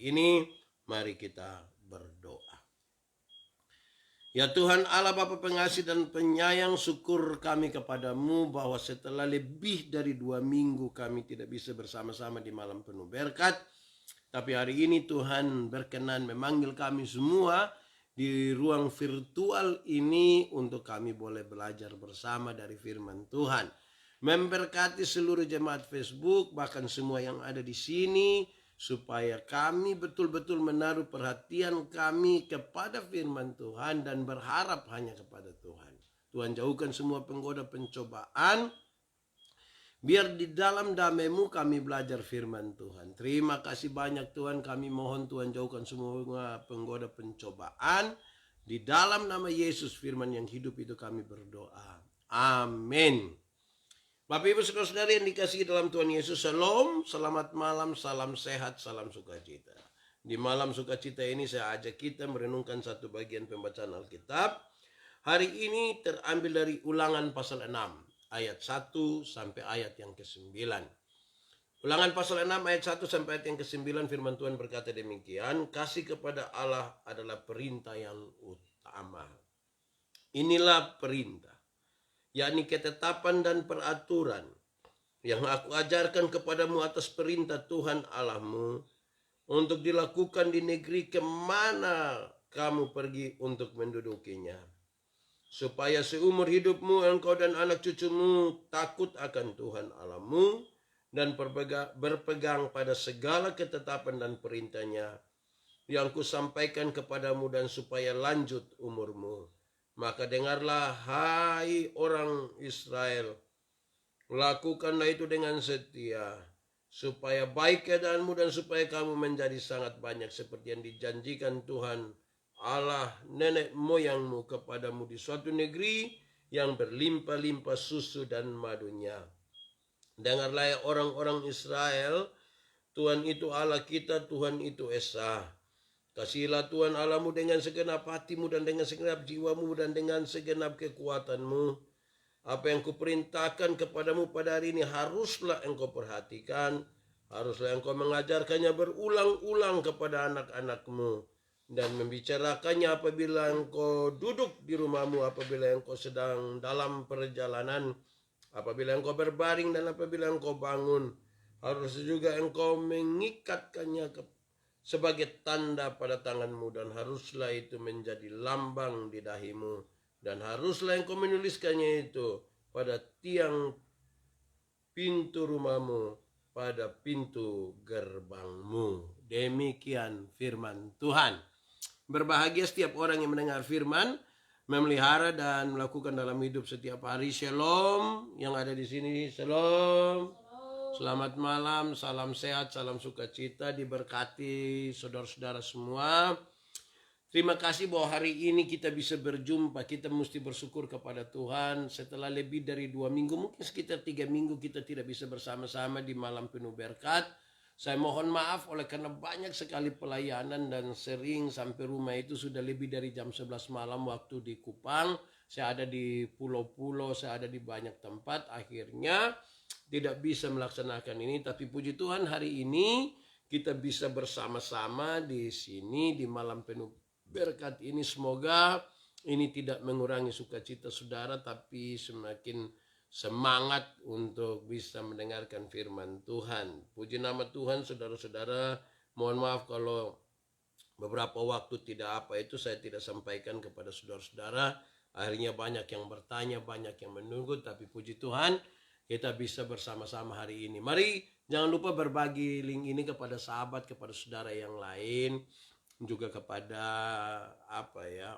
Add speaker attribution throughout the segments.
Speaker 1: hari ini. Mari kita berdoa. Ya Tuhan Allah Bapa pengasih dan penyayang, syukur kami kepadamu bahwa setelah lebih dari 2 minggu kami tidak bisa bersama-sama di malam penuh berkat. Tapi hari ini Tuhan berkenan memanggil kami semua di ruang virtual ini untuk kami boleh belajar bersama dari firman Tuhan. Memberkati seluruh jemaat Facebook, bahkan semua yang ada di sini, supaya kami betul-betul menaruh perhatian kami kepada firman Tuhan dan berharap hanya kepada Tuhan. Tuhan jauhkan semua penggoda pencobaan, biar di dalam damai-Mu kami belajar firman Tuhan. Terima kasih banyak Tuhan, kami mohon Tuhan jauhkan semua penggoda pencobaan. Di dalam nama Yesus firman yang hidup itu kami berdoa. Amin. Bapak Ibu saudara-saudari yang dikasihi dalam Tuhan Yesus, Shalom, selamat malam, salam sehat, salam sukacita. Di malam sukacita ini saya ajak kita merenungkan satu bagian pembacaan Alkitab. Hari ini terambil dari Ulangan pasal 6, ayat 1 sampai ayat yang ke-9. Ulangan pasal 6 ayat 1 sampai ayat yang ke-9, firman Tuhan berkata demikian, kasih kepada Allah adalah perintah yang utama. Inilah perintah, yakni ketetapan dan peraturan yang aku ajarkan kepadamu atas perintah Tuhan Allahmu, untuk dilakukan di negeri kemana kamu pergi untuk mendudukinya, supaya seumur hidupmu engkau dan anak cucumu takut akan Tuhan Allahmu dan berpegang pada segala ketetapan dan perintahnya yang kusampaikan kepadamu, dan supaya lanjut umurmu. Maka dengarlah, hai orang Israel, lakukanlah itu dengan setia, supaya baik keadaanmu dan supaya kamu menjadi sangat banyak, seperti yang dijanjikan Tuhan Allah nenek moyangmu kepadamu di suatu negeri yang berlimpah-limpah susu dan madunya. Dengarlah ya orang-orang Israel, Tuhan itu Allah kita, Tuhan itu Esa. Kasihilah Tuhan Allahmu dengan segenap hatimu dan dengan segenap jiwamu dan dengan segenap kekuatanmu. Apa yang kuperintahkan kepadamu pada hari ini haruslah engkau perhatikan, haruslah engkau mengajarkannya berulang-ulang kepada anak-anakmu, dan membicarakannya apabila engkau duduk di rumahmu, apabila engkau sedang dalam perjalanan, apabila engkau berbaring dan apabila engkau bangun. Harus juga engkau mengikatkannya sebagai tanda pada tanganmu, dan haruslah itu menjadi lambang di dahimu, dan haruslah engkau menuliskannya itu pada tiang pintu rumahmu, pada pintu gerbangmu. Demikian firman Tuhan. Berbahagia setiap orang yang mendengar firman, memelihara dan melakukan dalam hidup setiap hari. Shalom yang ada di sini, shalom. Selamat malam, salam sehat, salam sukacita, diberkati saudara-saudara semua. Terima kasih bahwa hari ini kita bisa berjumpa. Kita mesti bersyukur kepada Tuhan. Setelah lebih dari 2 minggu, mungkin sekitar 3 minggu kita tidak bisa bersama-sama di malam penuh berkat. Saya mohon maaf oleh karena banyak sekali pelayanan dan sering sampai rumah itu sudah lebih dari jam 11 malam waktu di Kupang. Saya ada di pulau-pulau, saya ada di banyak tempat. Akhirnya tidak bisa melaksanakan ini, tapi puji Tuhan hari ini kita bisa bersama-sama di sini di malam penuh berkat ini. Semoga ini tidak mengurangi sukacita saudara, tapi semakin semangat untuk bisa mendengarkan firman Tuhan. Puji nama Tuhan saudara-saudara. Mohon maaf kalau beberapa waktu tidak saya tidak sampaikan kepada saudara-saudara. Akhirnya banyak yang bertanya, banyak yang menunggu, tapi puji Tuhan kita bisa bersama-sama hari ini. Mari jangan lupa berbagi link ini kepada sahabat, kepada saudara yang lain, juga kepada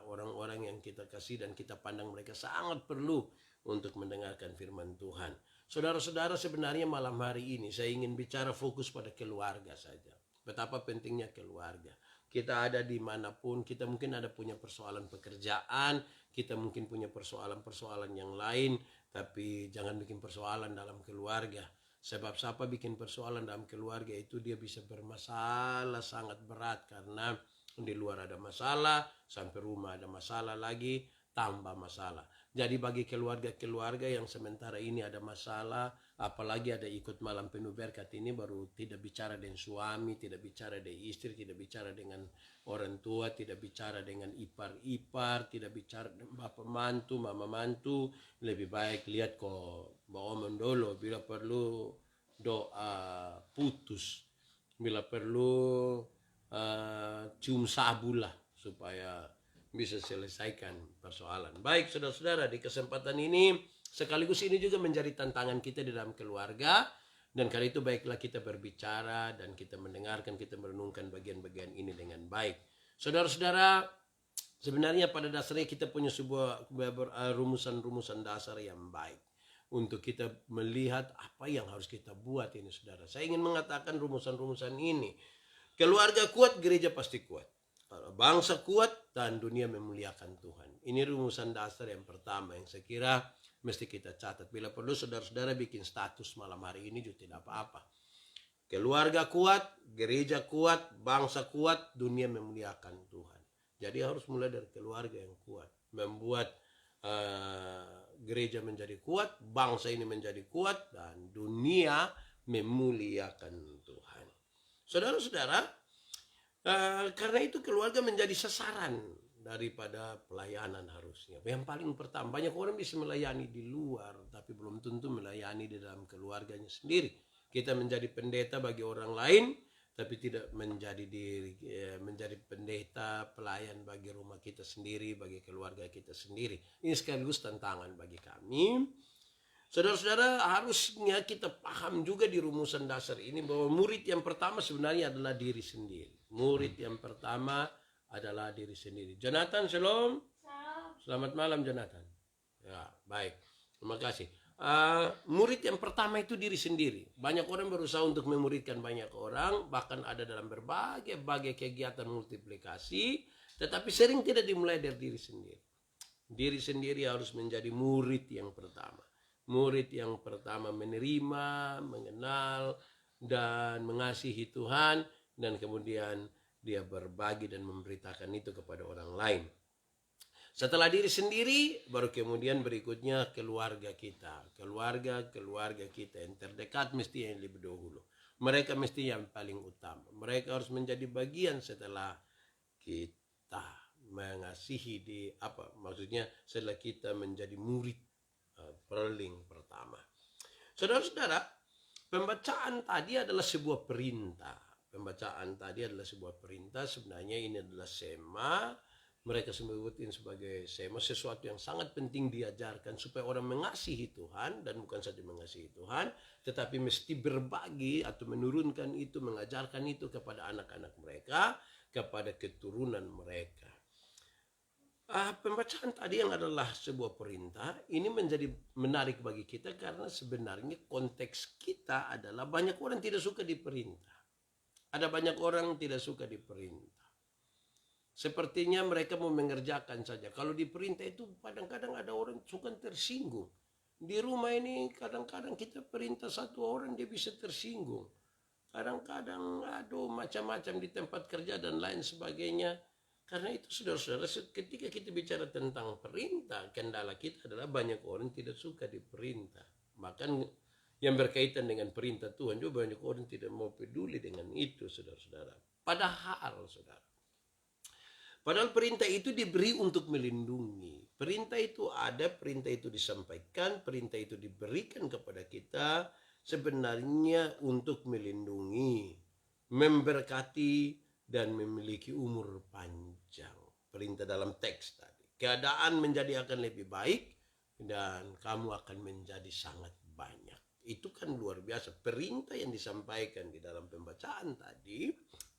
Speaker 1: orang-orang yang kita kasih dan kita pandang mereka sangat perlu untuk mendengarkan firman Tuhan. Saudara-saudara, sebenarnya malam hari ini saya ingin bicara fokus pada keluarga saja. Betapa pentingnya keluarga. Kita ada dimanapun, kita mungkin ada punya persoalan pekerjaan, kita mungkin punya persoalan-persoalan yang lain, tapi jangan bikin persoalan dalam keluarga. Sebab siapa bikin persoalan dalam keluarga itu dia bisa bermasalah sangat berat, karena di luar ada masalah, sampai rumah ada masalah lagi, tambah masalah. Jadi bagi keluarga-keluarga yang sementara ini ada masalah, apalagi ada ikut malam penuh berkat ini, baru tidak bicara dengan suami, tidak bicara dengan istri, tidak bicara dengan orang tua, tidak bicara dengan ipar-ipar, tidak bicara dengan bapak mantu, mama mantu. Lebih baik lihat kok bawa mendolo bila perlu doa putus, bila perlu cium sabu lah supaya bisa selesaikan persoalan. Baik saudara-saudara, di kesempatan ini sekaligus ini juga menjadi tantangan kita di dalam keluarga, dan kali itu baiklah kita berbicara dan kita mendengarkan, kita merenungkan bagian-bagian ini dengan baik. Saudara-saudara, sebenarnya pada dasarnya kita punya sebuah rumusan-rumusan dasar yang baik untuk kita melihat apa yang harus kita buat ini, saudara. Saya ingin mengatakan rumusan-rumusan ini. Keluarga kuat, gereja pasti kuat. Bangsa kuat dan dunia memuliakan Tuhan. Ini rumusan dasar yang pertama yang saya kira mesti kita catat. Bila perlu saudara-saudara bikin status malam hari ini juga tidak apa-apa. Keluarga kuat, gereja kuat, bangsa kuat, dunia memuliakan Tuhan. Jadi harus mulai dari keluarga yang kuat. Membuat gereja menjadi kuat, bangsa ini menjadi kuat, dan dunia memuliakan Tuhan. Saudara-saudara, karena itu keluarga menjadi sasaran daripada pelayanan harusnya. Yang paling pertama, banyak orang bisa melayani di luar, tapi belum tentu melayani di dalam keluarganya sendiri. Kita menjadi pendeta bagi orang lain, tapi tidak menjadi pendeta, pelayan bagi rumah kita sendiri, bagi keluarga kita sendiri. Ini sekaligus tantangan bagi kami. Saudara-saudara, harusnya kita paham juga di rumusan dasar ini bahwa murid yang pertama sebenarnya adalah diri sendiri. Murid yang pertama adalah diri sendiri. Jonathan, shalom. Selamat malam, Jonathan. Ya, baik. Terima kasih. Murid yang pertama itu diri sendiri. Banyak orang berusaha untuk memuridkan banyak orang, bahkan ada dalam berbagai kegiatan multiplikasi, tetapi sering tidak dimulai dari diri sendiri. Diri sendiri harus menjadi murid yang pertama. Murid yang pertama menerima, mengenal, dan mengasihi Tuhan, dan kemudian dia berbagi dan memberitakan itu kepada orang lain. Setelah diri sendiri, baru kemudian berikutnya keluarga kita. Keluarga kita yang terdekat mesti yang lebih dahulu. Mereka mesti yang paling utama. Mereka harus menjadi bagian setelah kita mengasihi maksudnya setelah kita menjadi murid paling pertama. Saudara-saudara, pembacaan tadi adalah sebuah perintah. Sebenarnya ini adalah sema. Mereka sebutin sebagai sema, sesuatu yang sangat penting diajarkan supaya orang mengasihi Tuhan, dan bukan saja mengasihi Tuhan, tetapi mesti berbagi atau menurunkan itu, mengajarkan itu kepada anak-anak mereka, kepada keturunan mereka. Pembacaan tadi yang adalah sebuah perintah, ini menjadi menarik bagi kita karena sebenarnya konteks kita adalah banyak orang tidak suka diperintah. Ada banyak orang tidak suka diperintah. Sepertinya mereka mau mengerjakan saja. Kalau diperintah itu kadang-kadang ada orang suka tersinggung. Di rumah ini kadang-kadang kita perintah satu orang dia bisa tersinggung. Kadang-kadang macam-macam di tempat kerja dan lain sebagainya. Karena itu saudara-saudara, ketika kita bicara tentang perintah, kendala kita adalah banyak orang tidak suka diperintah. Bahkan yang berkaitan dengan perintah Tuhan juga banyak orang tidak mau peduli dengan itu, saudara-saudara. Padahal perintah itu diberi untuk melindungi. Perintah itu ada, perintah itu disampaikan, perintah itu diberikan kepada kita sebenarnya untuk melindungi, memberkati, dan memiliki umur panjang. Perintah dalam teks tadi. Keadaan menjadi akan lebih baik dan kamu akan menjadi sangat banyak. Itu kan luar biasa. Perintah yang disampaikan di dalam pembacaan tadi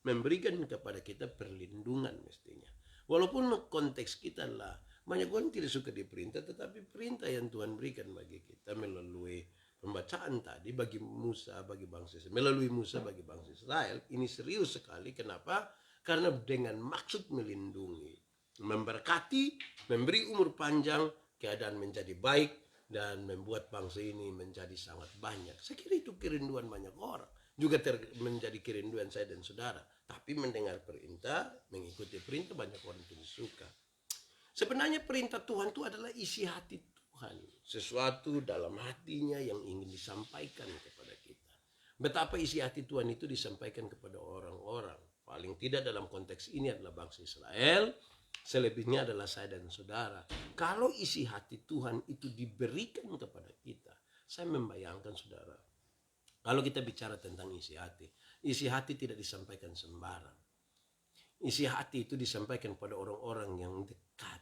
Speaker 1: memberikan kepada kita perlindungan mestinya. Walaupun konteks kita adalah banyak orang tidak suka diperintah, tetapi perintah yang Tuhan berikan bagi kita melalui pembacaan tadi bagi Musa, bagi bangsa Israel, melalui Musa bagi bangsa Israel, ini serius sekali. Kenapa? Karena dengan maksud melindungi, memberkati, memberi umur panjang, keadaan menjadi baik, dan membuat bangsa ini menjadi sangat banyak. Saya kira itu kerinduan banyak orang. Juga menjadi kerinduan saya dan saudara. Tapi mendengar perintah, mengikuti perintah, banyak orang tidak suka. Sebenarnya perintah Tuhan itu adalah isi hati Tuhan. Tuhan, sesuatu dalam hatinya yang ingin disampaikan kepada kita. Betapa isi hati Tuhan itu disampaikan kepada orang-orang. Paling tidak dalam konteks ini adalah bangsa Israel, selebihnya adalah saya dan saudara. Kalau isi hati Tuhan itu diberikan kepada kita, saya membayangkan saudara, kalau kita bicara tentang isi hati tidak disampaikan sembarang. Isi hati itu disampaikan pada orang-orang yang dekat.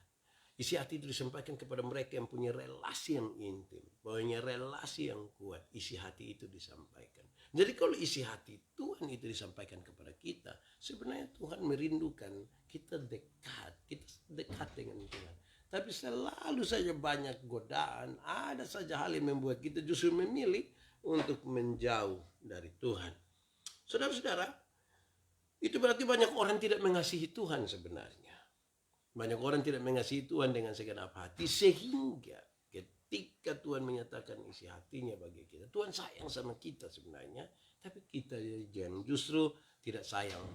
Speaker 1: Isi hati itu disampaikan kepada mereka yang punya relasi yang intim, punya relasi yang kuat. Isi hati itu disampaikan. Jadi kalau isi hati Tuhan itu disampaikan kepada kita, sebenarnya Tuhan merindukan kita dekat dengan Tuhan. Tapi selalu saja banyak godaan, ada saja hal yang membuat kita justru memilih untuk menjauh dari Tuhan. Saudara-saudara, itu berarti banyak orang tidak mengasihi Tuhan sebenarnya. Banyak orang tidak mengasihi Tuhan dengan segenap hati, sehingga ketika Tuhan menyatakan isi hatinya bagi kita, Tuhan sayang sama kita sebenarnya, tapi kita yang justru tidak sayang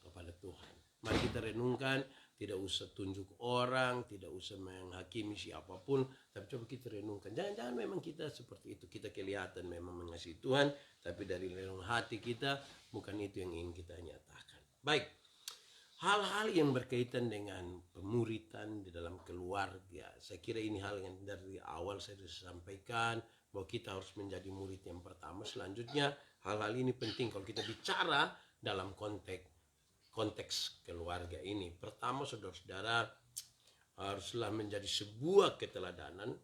Speaker 1: kepada Tuhan. Mari kita renungkan, tidak usah tunjuk orang, tidak usah menghakimi siapapun, tapi coba kita renungkan. Jangan-jangan memang kita seperti itu, kita kelihatan memang mengasihi Tuhan, tapi dari dalam hati kita bukan itu yang ingin kita nyatakan. Baik. Hal-hal yang berkaitan dengan pemuritan di dalam keluarga, saya kira ini hal yang dari awal saya sudah sampaikan bahwa kita harus menjadi murid yang pertama. Selanjutnya hal-hal ini penting kalau kita bicara dalam konteks keluarga ini. Pertama, saudara-saudara, haruslah menjadi sebuah keteladanan.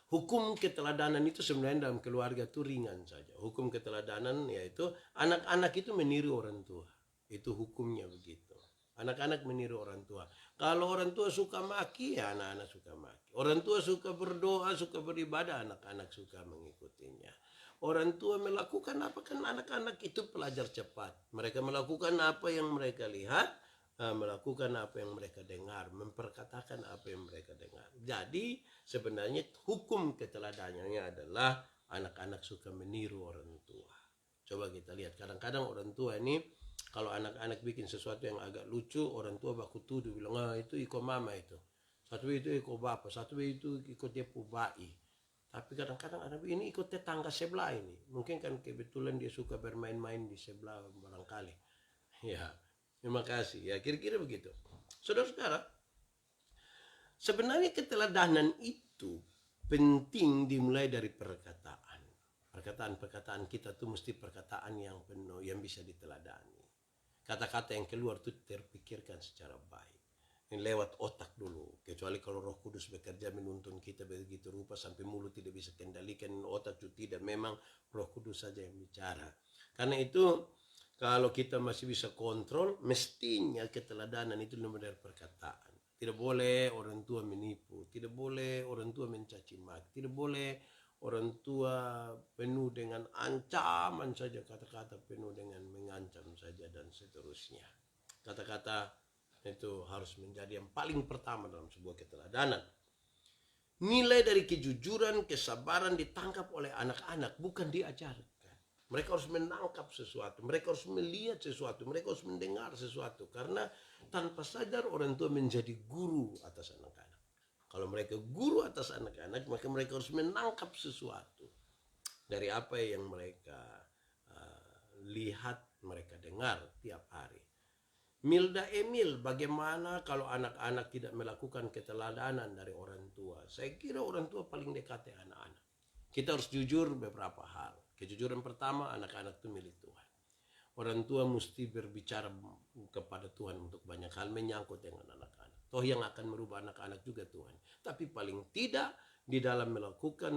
Speaker 1: Hukum keteladanan itu sebenarnya dalam keluarga itu ringan saja. Hukum keteladanan yaitu anak-anak itu meniru orang tua. Itu hukumnya begitu. Anak-anak meniru orang tua. Kalau orang tua suka maki, ya anak-anak suka maki. Orang tua suka berdoa, suka beribadah, anak-anak suka mengikutinya. Orang tua melakukan apa, kan anak-anak itu pelajar cepat. Mereka melakukan apa yang mereka lihat, melakukan apa yang mereka dengar, memperkatakan apa yang mereka dengar. Jadi sebenarnya hukum keteladanannya adalah anak-anak suka meniru orang tua. Coba kita lihat, kadang-kadang orang tua ini kalau anak-anak bikin sesuatu yang agak lucu, orang tua baku tuduh, bilang, itu ikut mama itu. Satu itu ikut bapak, satu itu ikut dia pubai. Tapi kadang-kadang anak ini ikut tetangga sebelah ini. Mungkin kan kebetulan dia suka bermain-main di sebelah barangkali. Ya, terima kasih. Ya, kira-kira begitu. Saudara-saudara, sebenarnya keteladanan itu penting dimulai dari perkataan. Perkataan-perkataan kita tuh mesti perkataan yang penuh, yang bisa diteladani. Kata-kata yang keluar itu terpikirkan secara baik. Ini lewat otak dulu. Kecuali kalau Roh Kudus bekerja menuntun kita begitu rupa sampai mulut tidak bisa kendalikan, otak itu tidak. Memang Roh Kudus saja yang bicara. Karena itu kalau kita masih bisa kontrol, mestinya keteladanan itu dari perkataan. Tidak boleh orang tua menipu, tidak boleh orang tua mencaci maki, tidak boleh orang tua penuh dengan ancaman saja, kata-kata penuh dengan mengancam saja dan seterusnya. Kata-kata itu harus menjadi yang paling pertama dalam sebuah keteladanan. Nilai dari kejujuran, kesabaran ditangkap oleh anak-anak, bukan diajarkan. Mereka harus menangkap sesuatu, mereka harus melihat sesuatu, mereka harus mendengar sesuatu. Karena tanpa sadar orang tua menjadi guru atas anak-anak. Kalau mereka guru atas anak-anak, maka mereka harus menangkap sesuatu dari apa yang mereka lihat, mereka dengar tiap hari. Milda Emil, bagaimana kalau anak-anak tidak melakukan keteladanan dari orang tua? Saya kira orang tua paling dekat ya anak-anak. Kita harus jujur beberapa hal. Kejujuran pertama, anak-anak itu milik Tuhan. Orang tua mesti berbicara kepada Tuhan untuk banyak hal menyangkut dengan anak-anak. Toh yang akan merubah anak-anak juga Tuhan. Tapi paling tidak di dalam melakukan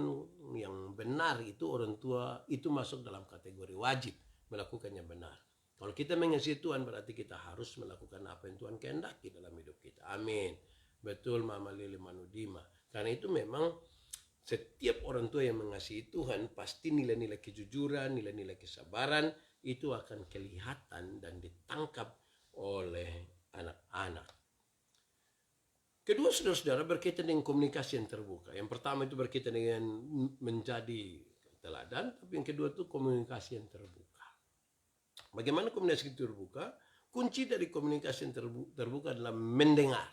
Speaker 1: yang benar itu orang tua itu masuk dalam kategori wajib melakukannya benar. Kalau kita mengasihi Tuhan berarti kita harus melakukan apa yang Tuhan kehendaki dalam hidup kita. Amin. Betul Mama Lili Manudima. Karena itu memang setiap orang tua yang mengasihi Tuhan pasti nilai-nilai kejujuran, nilai-nilai kesabaran itu akan kelihatan dan ditangkap oleh anak-anak. Kedua, saudara-saudara, berkaitan dengan komunikasi yang terbuka. Yang pertama itu berkaitan dengan menjadi teladan, tapi yang kedua itu komunikasi yang terbuka. Bagaimana komunikasi terbuka? Kunci dari komunikasi yang terbuka adalah mendengar.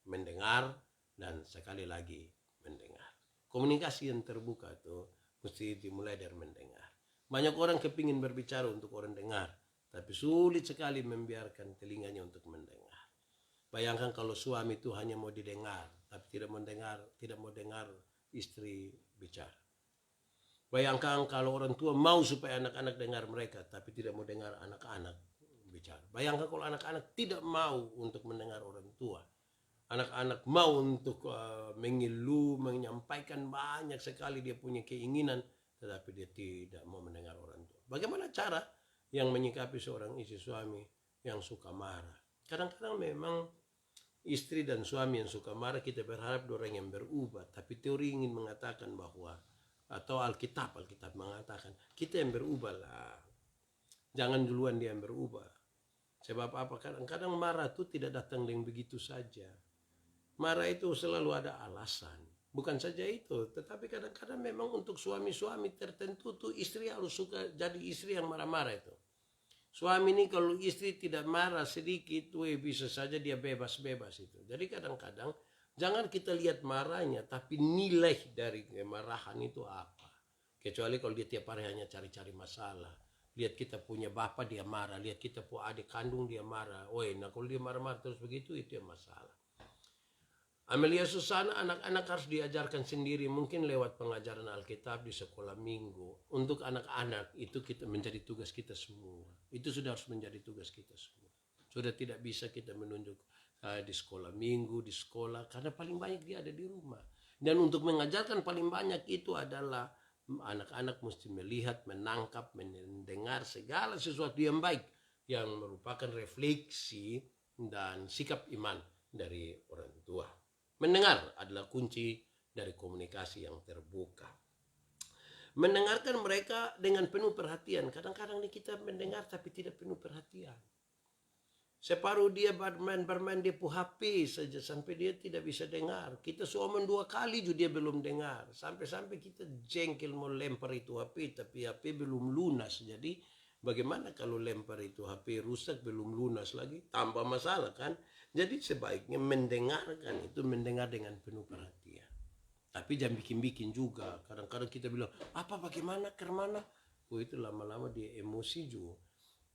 Speaker 1: Mendengar dan sekali lagi mendengar. Komunikasi yang terbuka itu mesti dimulai dari mendengar. Banyak orang kepingin berbicara untuk orang dengar, tapi sulit sekali membiarkan telinganya untuk mendengar. Bayangkan kalau suami itu hanya mau didengar, tapi tidak mau dengar istri bicara. Bayangkan kalau orang tua mau supaya anak-anak dengar mereka, tapi tidak mau dengar anak-anak bicara. Bayangkan kalau anak-anak tidak mau untuk mendengar orang tua. Anak-anak mau untuk mengeluh, menyampaikan banyak sekali dia punya keinginan, tetapi dia tidak mau mendengar orang tua. Bagaimana cara yang menyikapi seorang istri suami yang suka marah? Kadang-kadang memang istri dan suami yang suka marah, kita berharap orang yang berubah. Tapi teori ingin mengatakan bahwa, atau Alkitab mengatakan, kita yang berubah lah. Jangan duluan dia yang berubah. Sebab apa? Kadang-kadang marah itu tidak datang dengan begitu saja. Marah itu selalu ada alasan. Bukan saja itu, tetapi kadang-kadang memang untuk suami-suami tertentu tuh istri harus suka jadi istri yang marah-marah itu. Suami ini kalau istri tidak marah sedikit, bisa saja dia bebas-bebas itu. Jadi kadang-kadang jangan kita lihat marahnya, tapi nilai dari kemarahan itu apa. Kecuali kalau dia tiap hari hanya cari-cari masalah. Lihat kita punya bapak dia marah, lihat kita punya adik kandung dia marah. Nah kalau dia marah-marah terus begitu, itu yang masalah. Amelia Susana, anak-anak harus diajarkan sendiri, mungkin lewat pengajaran Alkitab di sekolah minggu. Untuk anak-anak itu kita menjadi tugas kita semua. Itu sudah harus menjadi tugas kita semua. Sudah tidak bisa kita menunjuk di sekolah minggu, di sekolah, karena paling banyak dia ada di rumah. Dan untuk mengajarkan paling banyak itu adalah anak-anak mesti melihat, menangkap, mendengar segala sesuatu yang baik, yang merupakan refleksi dan sikap iman dari orang tua. Mendengar adalah kunci dari komunikasi yang terbuka. Mendengarkan mereka dengan penuh perhatian. Kadang-kadang kita mendengar tapi tidak penuh perhatian. Separuh dia bermain dia pu HP saja sampai dia tidak bisa dengar. Kita suaman 2 kali juga dia belum dengar. Sampai-sampai kita jengkel mau lempar itu HP, tapi HP belum lunas. Jadi bagaimana kalau lempar itu HP rusak belum lunas lagi? Tambah masalah kan? Jadi sebaiknya mendengarkan itu mendengar dengan penuh perhatian. Tapi jangan bikin-bikin juga. Kadang-kadang kita bilang, bagaimana, kemana? Itu lama-lama dia emosi juga.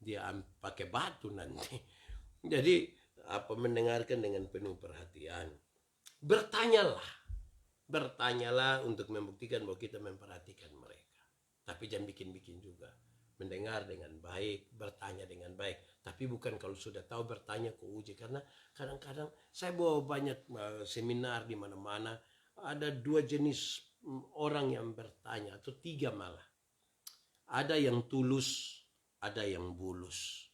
Speaker 1: Dia pakai batu nanti. Jadi mendengarkan dengan penuh perhatian. Bertanyalah untuk membuktikan bahwa kita memperhatikan mereka. Tapi jangan bikin-bikin juga. Mendengar dengan baik, bertanya dengan baik. Tapi bukan kalau sudah tahu bertanya ke uji. Karena kadang-kadang saya bawa banyak seminar di mana-mana. Ada 2 jenis orang yang bertanya, atau 3 malah. Ada yang tulus, ada yang bulus.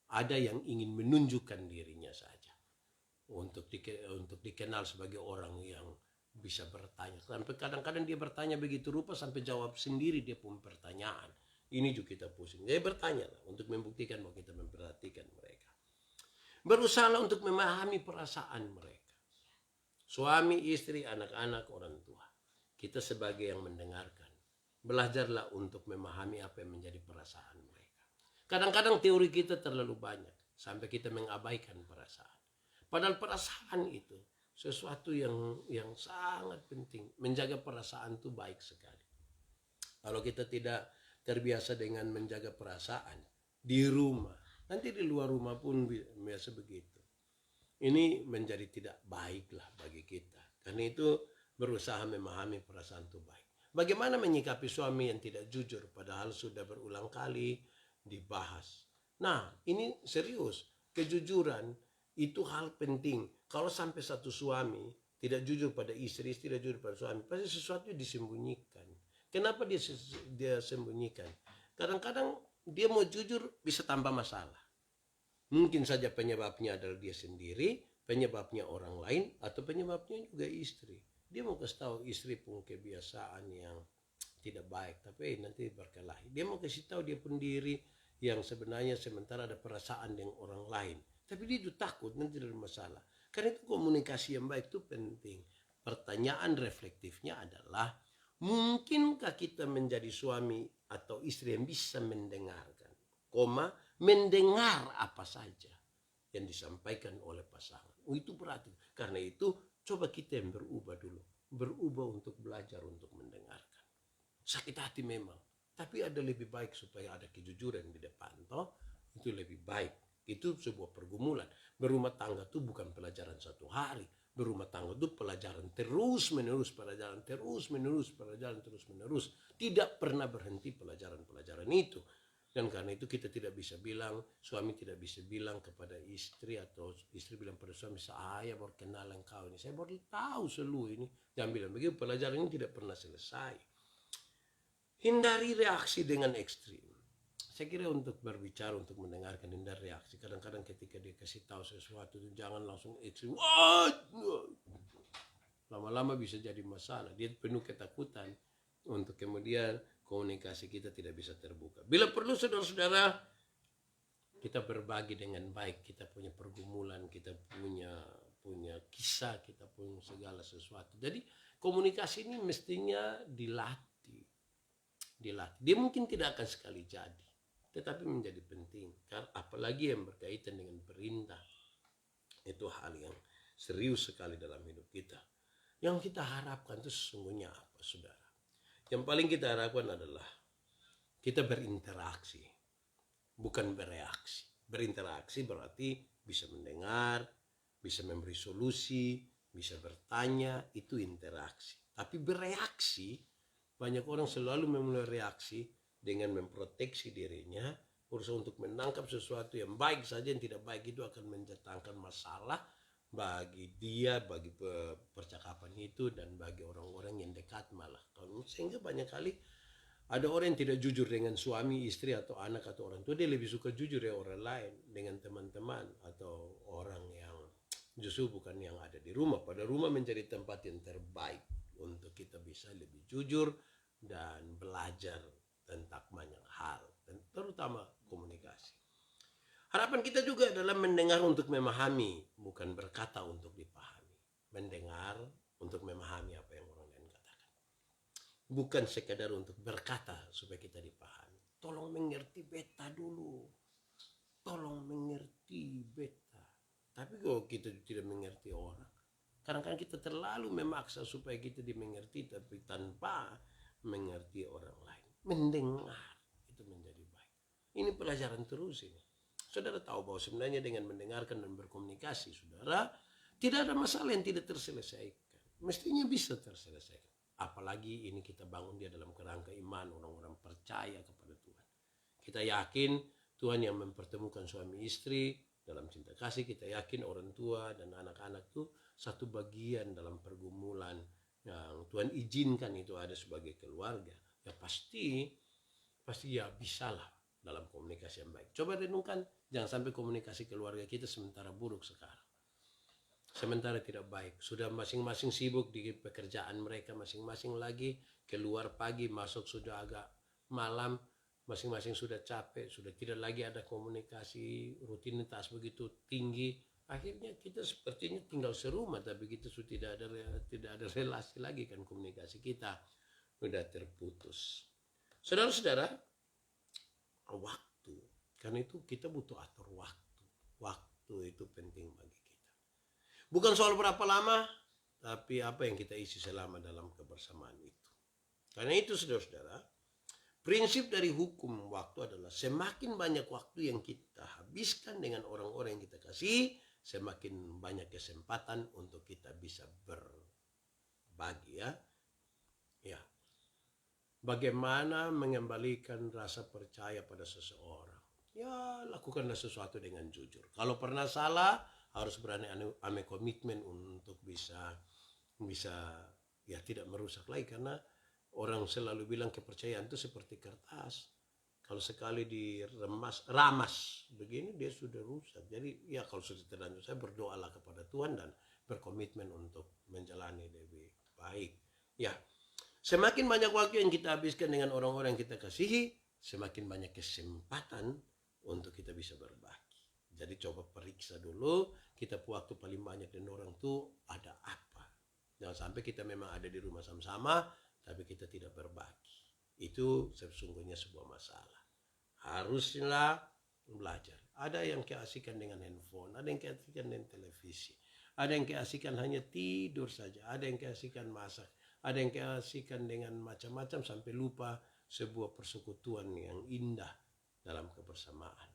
Speaker 1: Ada yang ingin menunjukkan dirinya saja. Untuk dikenal sebagai orang yang bisa bertanya. Sampai kadang-kadang dia bertanya begitu rupa sampai jawab sendiri dia pun pertanyaan. Ini juga kita pusing. Jadi bertanyalah untuk membuktikan bahwa kita memperhatikan mereka. Berusahalah untuk memahami perasaan mereka. Suami, istri, anak-anak, orang tua. Kita sebagai yang mendengarkan. Belajarlah untuk memahami apa yang menjadi perasaan mereka. Kadang-kadang teori kita terlalu banyak. Sampai kita mengabaikan perasaan. Padahal perasaan itu sesuatu yang sangat penting. Menjaga perasaan itu baik sekali. Kalau kita tidak terbiasa dengan menjaga perasaan di rumah, nanti di luar rumah pun biasa begitu. Ini menjadi tidak baiklah bagi kita. Karena itu berusaha memahami perasaan itu baik. Bagaimana menyikapi suami yang tidak jujur padahal sudah berulang kali dibahas. Nah, ini serius. Kejujuran itu hal penting. Kalau sampai satu suami tidak jujur pada istri, tidak jujur pada suami, pasti sesuatu disembunyikan. Kenapa dia sembunyikan? Kadang-kadang dia mau jujur bisa tambah masalah. Mungkin saja penyebabnya adalah dia sendiri, penyebabnya orang lain, atau penyebabnya juga istri. Dia mau kasih tahu istri punya kebiasaan yang tidak baik, tapi nanti berkelahi. Dia mau kasih tahu dia pun diri yang sebenarnya sementara ada perasaan dengan orang lain. Tapi dia itu takut nanti ada masalah. Karena itu komunikasi yang baik itu penting. Pertanyaan reflektifnya adalah, mungkinkah kita menjadi suami atau istri yang bisa mendengarkan, mendengar apa saja yang disampaikan oleh pasangan. Itu berarti. Karena itu coba kita yang berubah dulu. berubah untuk belajar untuk mendengarkan. Sakit hati memang, tapi ada lebih baik supaya ada kejujuran di depan, toh itu lebih baik. Itu sebuah pergumulan. Berumah tangga itu bukan pelajaran satu hari. Berumah tangga itu pelajaran terus menerus, pelajaran terus menerus, pelajaran terus menerus. Tidak pernah berhenti pelajaran-pelajaran itu. Dan karena itu kita tidak bisa bilang, suami tidak bisa bilang kepada istri atau istri bilang pada suami, saya baru kenal engkau ini, saya baru tahu seluruh ini. Jangan bilang begitu, pelajaran ini tidak pernah selesai. Hindari reaksi dengan ekstrim. Saya kira untuk berbicara, untuk mendengarkan, hindari reaksi. Kadang-kadang ketika dia kasih tahu sesuatu, jangan langsung ekstrim. Lama-lama bisa jadi masalah. Dia penuh ketakutan untuk kemudian komunikasi kita tidak bisa terbuka. Bila perlu saudara-saudara, kita berbagi dengan baik. Kita punya pergumulan, kita punya kisah, kita punya segala sesuatu. Jadi komunikasi ini mestinya dilatih. Dia mungkin tidak akan sekali jadi, tetapi menjadi penting. Karena apalagi yang berkaitan dengan perintah, itu hal yang serius sekali dalam hidup kita. Yang kita harapkan itu sesungguhnya apa, saudara? Yang paling kita harapkan adalah kita berinteraksi, bukan bereaksi. Berinteraksi berarti bisa mendengar, bisa memberi solusi, bisa bertanya, itu interaksi. Tapi bereaksi, banyak orang selalu memulai reaksi dengan memproteksi dirinya, berusaha untuk menangkap sesuatu yang baik saja, yang tidak baik itu akan mendatangkan masalah bagi dia, bagi percakapan itu, dan bagi orang-orang yang dekat malah. Sehingga banyak kali ada orang yang tidak jujur dengan suami, istri, atau anak, atau orang tua. Dia lebih suka jujur ya orang lain, dengan teman-teman, atau orang yang justru bukan yang ada di rumah. Pada rumah menjadi tempat yang terbaik untuk kita bisa lebih jujur dan belajar tentang banyak hal, dan terutama komunikasi. Harapan kita juga adalah mendengar untuk memahami, bukan berkata untuk dipahami. Mendengar untuk memahami apa yang orang lain katakan. Bukan sekadar untuk berkata supaya kita dipahami. Tolong mengerti beta dulu. Tolong mengerti beta. Tapi kalau kita tidak mengerti orang, kadang-kadang kita terlalu memaksa supaya kita dimengerti, tapi tanpa mengerti orang lain. Mendengar itu menjadi baik. Ini pelajaran terus ini. Saudara tahu bahwa sebenarnya dengan mendengarkan dan berkomunikasi, saudara, tidak ada masalah yang tidak terselesaikan. Mestinya bisa terselesaikan. Apalagi ini kita bangun dia dalam kerangka iman, orang-orang percaya kepada Tuhan. Kita yakin Tuhan yang mempertemukan suami istri dalam cinta kasih. Kita yakin orang tua dan anak-anak itu satu bagian dalam pergumulan yang Tuhan izinkan itu ada sebagai keluarga. Ya pasti ya bisalah dalam komunikasi yang baik. Coba renungkan, jangan sampai komunikasi keluarga kita sementara buruk sekarang. Sementara tidak baik. Sudah masing-masing sibuk di pekerjaan mereka masing-masing lagi. Keluar pagi, masuk sudah agak malam. Masing-masing sudah capek. Sudah tidak lagi ada komunikasi, rutinitas begitu tinggi. Akhirnya kita sepertinya tinggal serumah, tapi kita sudah tidak ada relasi lagi, kan komunikasi kita sudah terputus. Saudara-saudara, waktu, karena itu kita butuh atur waktu. Waktu itu penting bagi kita. Bukan soal berapa lama, tapi apa yang kita isi selama dalam kebersamaan itu. Karena itu saudara-saudara, prinsip dari hukum waktu adalah semakin banyak waktu yang kita habiskan dengan orang-orang yang kita kasih, semakin banyak kesempatan untuk kita bisa berbagi ya. Bagaimana mengembalikan rasa percaya pada seseorang? Ya, lakukanlah sesuatu dengan jujur. Kalau pernah salah, harus berani ambil komitmen untuk bisa ya tidak merusak lagi, karena orang selalu bilang kepercayaan itu seperti kertas. Kalau sekali ramas begini dia sudah rusak. Jadi ya kalau sudah terlanjur, saya berdoalah kepada Tuhan dan berkomitmen untuk menjalani lebih baik. Ya, semakin banyak waktu yang kita habiskan dengan orang-orang yang kita kasihi, semakin banyak kesempatan untuk kita bisa berbagi. Jadi coba periksa dulu, kita waktu paling banyak dengan orang itu ada apa. Jangan sampai kita memang ada di rumah sama-sama, tapi kita tidak berbagi. Itu sesungguhnya sebuah masalah. Haruslah belajar. Ada yang keasikan dengan handphone, ada yang keasikan dengan televisi, Ada yang keasikan hanya tidur saja, ada yang keasikan masak, ada yang keasikan dengan macam-macam sampai lupa sebuah persekutuan yang indah dalam kebersamaan.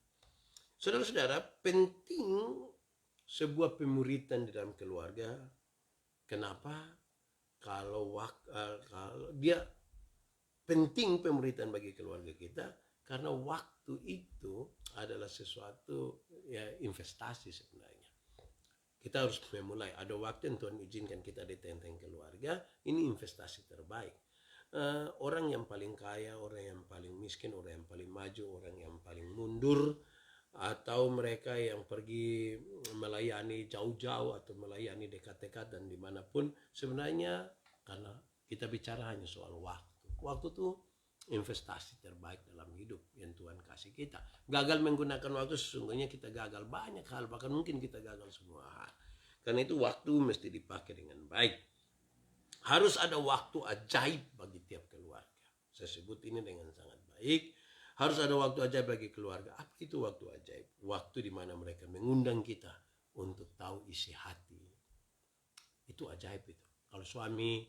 Speaker 1: Saudara-saudara, penting sebuah pemuritan di dalam keluarga. Kenapa? Kalau dia penting pemuritan bagi keluarga kita, karena waktu itu adalah sesuatu ya investasi sebenarnya. Kita harus memulai. Ada waktu yang Tuhan izinkan kita di tenteng keluarga. Ini investasi terbaik. Orang yang paling kaya, orang yang paling miskin, orang yang paling maju, orang yang paling mundur, atau mereka yang pergi melayani jauh-jauh atau melayani dekat-dekat dan dimanapun, sebenarnya karena kita bicara hanya soal waktu. Waktu itu investasi terbaik dalam hidup yang Tuhan kasih kita. Gagal menggunakan waktu, sesungguhnya kita gagal banyak hal, bahkan mungkin kita gagal semua hal. Karena itu waktu mesti dipakai dengan baik. Harus ada waktu ajaib bagi tiap keluarga. Saya sebut ini dengan sangat baik. Harus ada waktu ajaib bagi keluarga. Apa itu waktu ajaib? Waktu di mana mereka mengundang kita untuk tahu isi hati. Itu ajaib itu. Kalau suami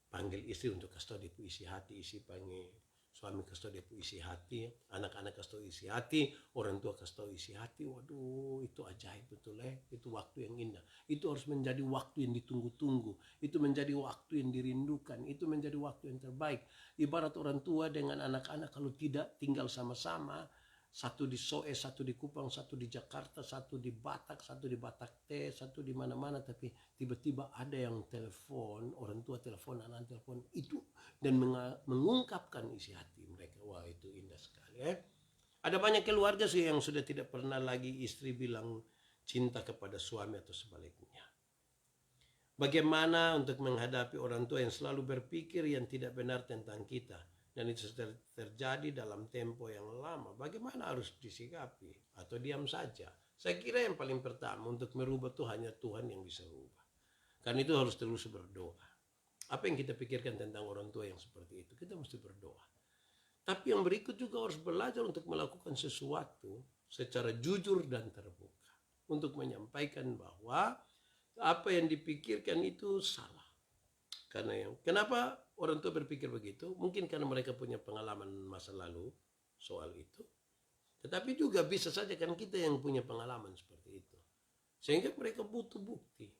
Speaker 1: panggil istri untuk kasih tahu dia isi hati, panggil suami kasih tahu dia isi hati, anak-anak kasih tahu isi hati, orang tua kasih tahu isi hati. Waduh, itu ajaib betul ya. Itu waktu yang indah. Itu harus menjadi waktu yang ditunggu-tunggu. Itu menjadi waktu yang dirindukan. Itu menjadi waktu yang terbaik. Ibarat orang tua dengan anak-anak kalau tidak tinggal sama-sama, satu di Soe, satu di Kupang, satu di Jakarta, satu di Batak, satu di Batak T, satu di mana-mana, tapi tiba-tiba ada yang telepon, orang tua telepon, anak telepon itu dan mengungkapkan isi hati mereka. Wah, itu indah sekali ya. Ada banyak keluarga sih yang sudah tidak pernah lagi istri bilang cinta kepada suami atau sebaliknya. Bagaimana untuk menghadapi orang tua yang selalu berpikir yang tidak benar tentang kita, dan itu terjadi dalam tempo yang lama. Bagaimana harus disikapi atau diam saja? Saya kira yang paling pertama untuk merubah itu hanya Tuhan yang bisa rubah. Karena itu harus terus berdoa. Apa yang kita pikirkan tentang orang tua yang seperti itu? Kita mesti berdoa. Tapi yang berikut juga harus belajar untuk melakukan sesuatu secara jujur dan terbuka. Untuk menyampaikan bahwa apa yang dipikirkan itu salah. Kenapa orang tua berpikir begitu? Mungkin karena mereka punya pengalaman masa lalu soal itu. Tetapi juga bisa saja kan kita yang punya pengalaman seperti itu. Sehingga mereka butuh bukti.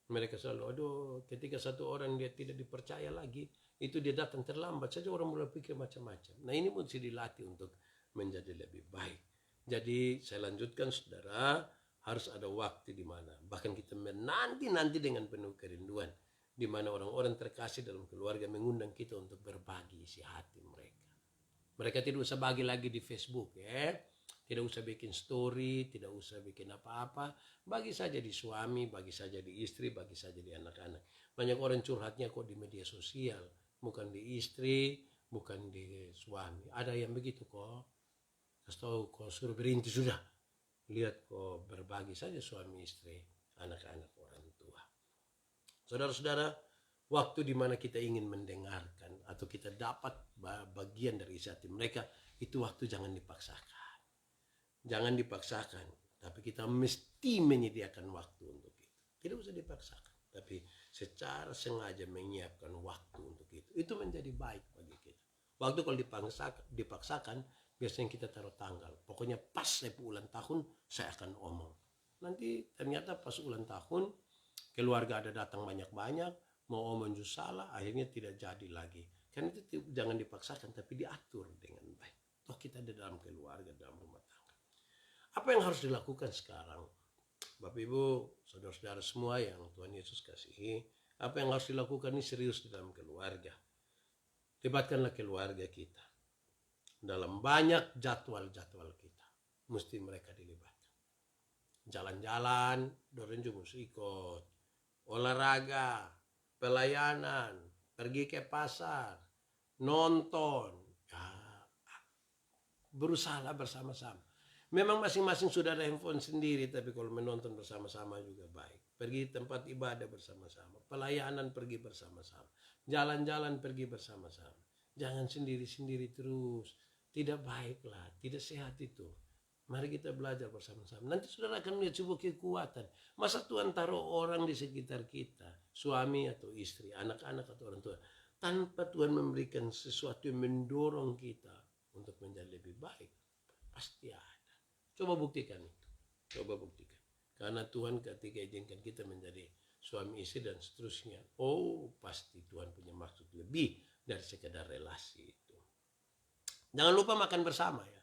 Speaker 1: Mereka selalu, ketika satu orang dia tidak dipercaya lagi, itu dia datang terlambat saja, orang mulai pikir macam-macam. Nah, ini mesti dilatih untuk menjadi lebih baik. Jadi saya lanjutkan, saudara, harus ada waktu di mana bahkan kita menanti dengan penuh kerinduan, di mana orang-orang terkasih dalam keluarga mengundang kita untuk berbagi isi hati mereka. Mereka tidak usah bagi lagi di Facebook ya. Tidak usah bikin story, tidak usah bikin apa-apa. Bagi saja di suami, bagi saja di istri, bagi saja di anak-anak. Banyak orang curhatnya kok di media sosial, bukan di istri, bukan di suami. Ada yang begitu kok. Kasih tahu kok suruh berhenti sudah. Lihat kok berbagi saja suami istri, anak-anak orang tua. Saudara-saudara, waktu di mana kita ingin mendengarkan atau kita dapat bagian dari isi hati mereka, itu waktu jangan dipaksakan. Jangan dipaksakan, tapi kita mesti menyediakan waktu untuk itu. Tidak usah dipaksakan, tapi secara sengaja menyiapkan waktu untuk itu. Itu menjadi baik bagi kita. Waktu kalau dipaksakan, biasanya kita taruh tanggal. Pokoknya pas saya ulang tahun, saya akan omong. Nanti ternyata pas ulang tahun, keluarga ada datang banyak-banyak, mau omong justru salah, akhirnya tidak jadi lagi. Karena itu jangan dipaksakan, tapi diatur dengan baik. Toh kita ada dalam keluarga, dalam rumah tangga. Apa yang harus dilakukan sekarang? Bapak Ibu, saudara-saudara semua yang Tuhan Yesus kasihi, apa yang harus dilakukan ini serius di dalam keluarga. Libatkanlah keluarga kita. Dalam banyak jadwal-jadwal kita, mesti mereka dilibatkan. Jalan-jalan, dorong mesti ikut. Olahraga, pelayanan, pergi ke pasar, nonton. Ya, berusaha bersama-sama. Memang masing-masing sudah ada handphone sendiri, tapi kalau menonton bersama-sama juga baik. Pergi tempat ibadah bersama-sama, pelayanan pergi bersama-sama, jalan-jalan pergi bersama-sama. Jangan sendiri-sendiri terus, tidak baiklah, tidak sehat itu. Mari kita belajar bersama-sama. Nanti saudara akan melihat sebuah kekuatan. Masa Tuhan taruh orang di sekitar kita, suami atau istri, anak-anak atau orang tua, tanpa Tuhan memberikan sesuatu yang mendorong kita untuk menjadi lebih baik. Pasti ada. Coba buktikan itu. Coba buktikan. Karena Tuhan ketika izinkan kita menjadi suami istri dan seterusnya, pasti Tuhan punya maksud lebih dari sekedar relasi itu. Jangan lupa makan bersama ya.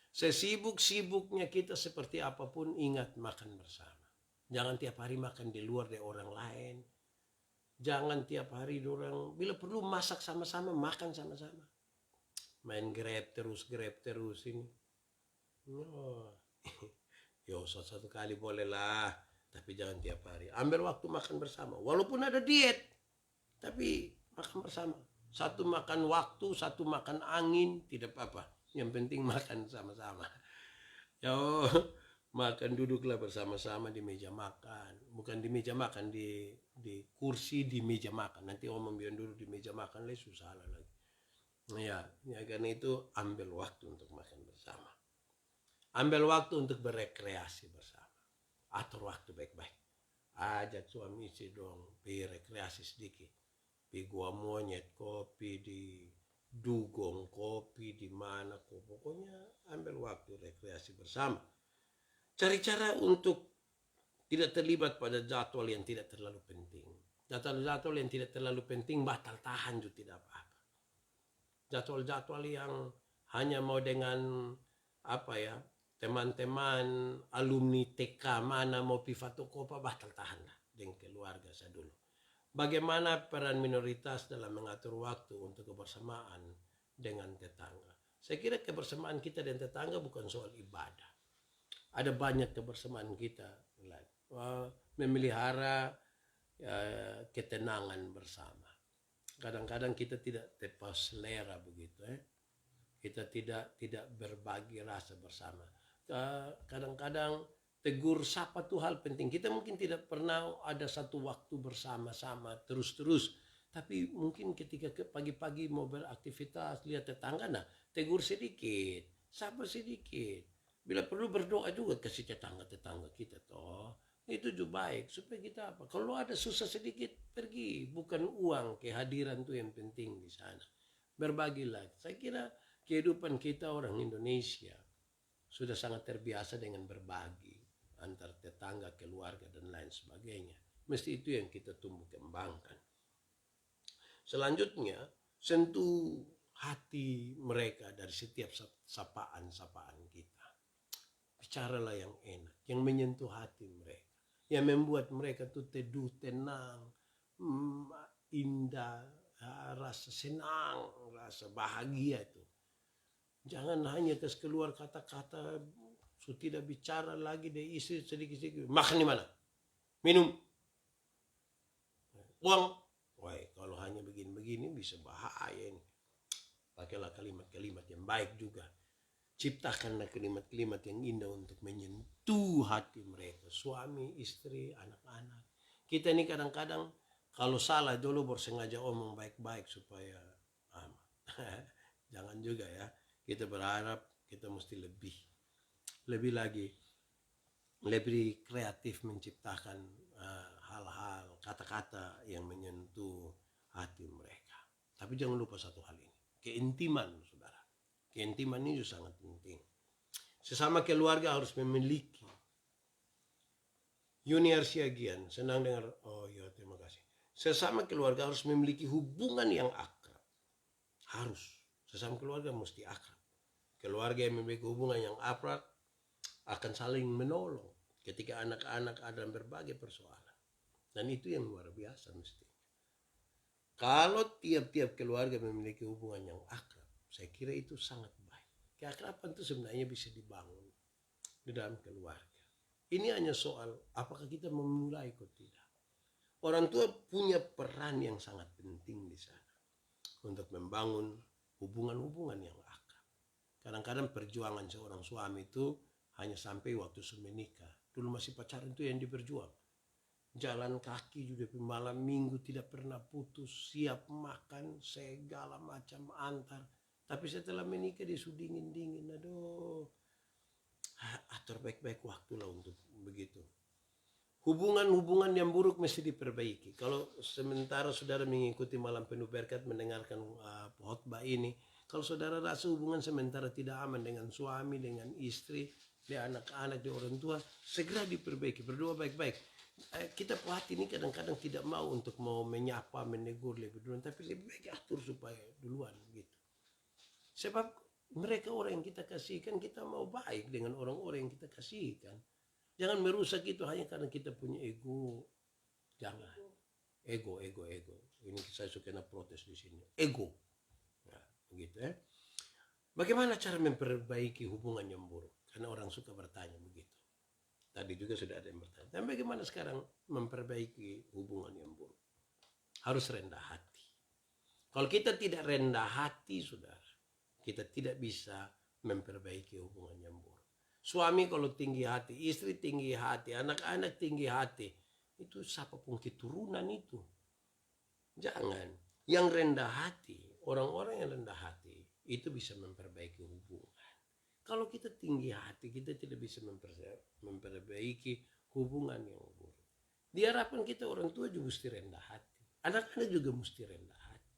Speaker 1: Sesibuk-sibuknya kita seperti apapun, ingat makan bersama. Jangan tiap hari makan di luar dari orang lain. Jangan tiap hari orang, bila perlu masak sama-sama, makan sama-sama. Main grab terus ini. Satu kali boleh lah, tapi jangan tiap hari. Ambil waktu makan bersama, walaupun ada diet, tapi makan bersama. Satu makan waktu, satu makan angin, tidak apa-apa. Yang penting makan sama-sama. Makan duduklah bersama-sama di meja makan. Bukan di meja makan, di kursi di meja makan. Nanti om biar duduk di meja makan, susah lagi. Ya, karena itu ambil waktu untuk makan bersama. Ambil waktu untuk berekreasi bersama. Atur waktu baik-baik. Ajak suami istri dong, berekreasi sedikit. Di gua monyet, kopi di dugong, kopi di mana, pokoknya ambil waktu rekreasi bersama. Cari cara untuk tidak terlibat pada jadwal yang tidak terlalu penting. Jadwal yang tidak terlalu penting batal tahan juga tidak apa-apa. Jadwal-jadwal yang hanya mau dengan teman-teman alumni TK mana mau pifato kopa, batal tahan lah dengan keluarga saya dulu. Bagaimana peran minoritas dalam mengatur waktu untuk kebersamaan dengan tetangga. Saya kira kebersamaan kita dan tetangga bukan soal ibadah. Ada banyak kebersamaan kita. Memelihara ketenangan bersama. Kadang-kadang kita tidak tepat selera begitu. Kita tidak berbagi rasa bersama. Kadang-kadang tegur sapa tuh hal penting. Kita mungkin tidak pernah ada satu waktu bersama-sama terus-terus. Tapi mungkin ketika pagi-pagi mau beraktivitas, lihat tetangga, tegur sedikit, sapa sedikit. Bila perlu berdoa juga kasih tetangga-tetangga kita toh. Itu juga baik supaya kita apa? Kalau ada susah sedikit, pergi. Bukan uang, kehadiran tuh yang penting di sana. Berbagilah. Saya kira kehidupan kita orang Indonesia sudah sangat terbiasa dengan berbagi antar tetangga, keluarga, dan lain sebagainya. Mesti itu yang kita tumbuh kembangkan. Selanjutnya, sentuh hati mereka dari setiap sapaan-sapaan kita. Bicaralah yang enak, yang menyentuh hati mereka. Yang membuat mereka tuh teduh, tenang, indah, rasa senang, rasa bahagia itu. Jangan hanya keluar kata-kata, tidak bicara lagi dari istri sedikit-sedikit. Makan di mana? Minum. Uang. Wah, kalau hanya begini-begini bisa bahaya ini. Pakailah kalimat-kalimat yang baik juga. Ciptakanlah kalimat-kalimat yang indah untuk menyentuh hati mereka. Suami, istri, anak-anak. Kita ini kadang-kadang kalau salah dulu bersengaja omong baik-baik supaya jangan juga ya. Kita berharap kita mesti lebih lagi, lebih kreatif menciptakan hal-hal, kata-kata yang menyentuh hati mereka. Tapi jangan lupa satu hal ini, keintiman, saudara. Keintiman ini sangat penting. Sesama keluarga harus memiliki. Yuni Arsiagian, senang dengar. Oh ya, terima kasih. Sesama keluarga harus memiliki hubungan yang akrab. Harus. Sesama keluarga mesti akrab. Keluarga yang memiliki hubungan yang akrab akan saling menolong ketika anak-anak ada berbagai persoalan. Dan itu yang luar biasa mestinya. Kalau tiap-tiap keluarga memiliki hubungan yang akrab, saya kira itu sangat baik. Keakraban itu sebenarnya bisa dibangun di dalam keluarga. Ini hanya soal apakah kita memulai atau tidak. Orang tua punya peran yang sangat penting di sana untuk membangun hubungan-hubungan yang akrab. Kadang-kadang perjuangan seorang suami itu hanya sampai waktu menikah. Dulu masih pacaran itu yang diperjuang. Jalan kaki juga malam minggu tidak pernah putus, siap makan segala macam antar. Tapi setelah menikah dia sudah dingin-dingin. Aduh, Atur baik-baik waktu lah untuk begitu. Hubungan-hubungan yang buruk mesti diperbaiki. Kalau sementara saudara mengikuti malam penuh berkat, mendengarkan khotbah ini, kalau saudara rasa hubungan sementara tidak aman dengan suami, dengan istri, dengan anak-anak, dengan orang tua, segera diperbaiki. Berdoa baik-baik. Kita hati ini kadang-kadang tidak mau untuk mau menyapa, menegur lebih dulu, tapi lebih baik atur supaya duluan gitu. Sebab mereka orang yang kita kasihkan, kita mau baik dengan orang-orang yang kita kasihkan. Jangan merusak itu hanya karena kita punya ego. Jangan. Ego. Ini saya suka protes di sini. Ego. Nah, begitu ya. Bagaimana cara memperbaiki hubungan yang buruk? Karena orang suka bertanya begitu. Tadi juga sudah ada yang bertanya. Dan bagaimana sekarang memperbaiki hubungan yang buruk? Harus rendah hati. Kalau kita tidak rendah hati, saudara, kita tidak bisa memperbaiki hubungan yang buruk. Suami kalau tinggi hati, istri tinggi hati, anak-anak tinggi hati, itu siapapun keturunan itu. Jangan. Yang rendah hati, orang-orang yang rendah hati, itu bisa memperbaiki hubungan. Kalau kita tinggi hati, kita tidak bisa memperbaiki hubungan yang buruk. Diharapkan kita orang tua juga mesti rendah hati. Anak-anak juga mesti rendah hati.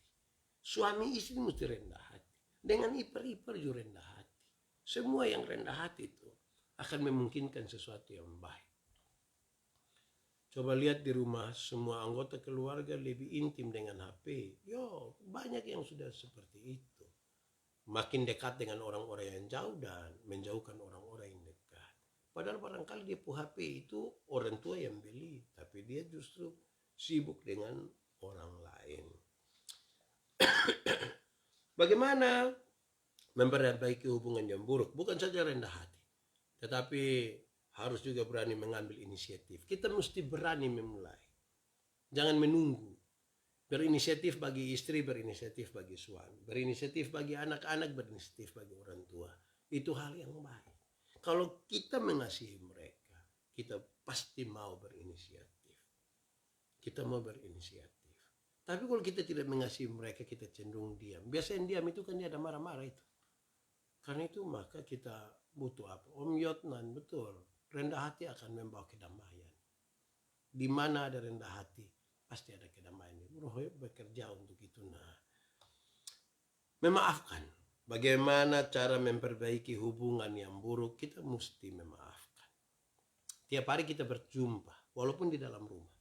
Speaker 1: Suami istri mesti rendah hati. Dengan ipar-ipar juga rendah hati. Semua yang rendah hati itu akan memungkinkan sesuatu yang baik. Coba lihat di rumah semua anggota keluarga lebih intim dengan HP. Banyak yang sudah seperti itu. Makin dekat dengan orang-orang yang jauh dan menjauhkan orang-orang yang dekat. Padahal barangkali dia HP itu orang tua yang beli, tapi dia justru sibuk dengan orang lain. Bagaimana memperbaiki hubungan yang buruk? Bukan saja rendah hati, tetapi harus juga berani mengambil inisiatif. Kita mesti berani memulai. Jangan menunggu. Berinisiatif bagi istri, berinisiatif bagi suami. Berinisiatif bagi anak-anak, berinisiatif bagi orang tua. Itu hal yang baik. Kalau kita mengasihi mereka, kita pasti mau berinisiatif. Kita mau berinisiatif. Tapi kalau kita tidak mengasihi mereka, kita cenderung diam. Biasanya diam itu kan dia ada marah-marah itu. Karena itu maka kita butuh apa? Om Yotnan, betul. Rendah hati akan membawa kedamaian. Di mana ada rendah hati, pasti ada kedamaian. Roh bekerja untuk itu. Nah, memaafkan. Bagaimana cara memperbaiki hubungan yang buruk? Kita mesti memaafkan. Tiap hari kita berjumpa, walaupun di dalam rumah.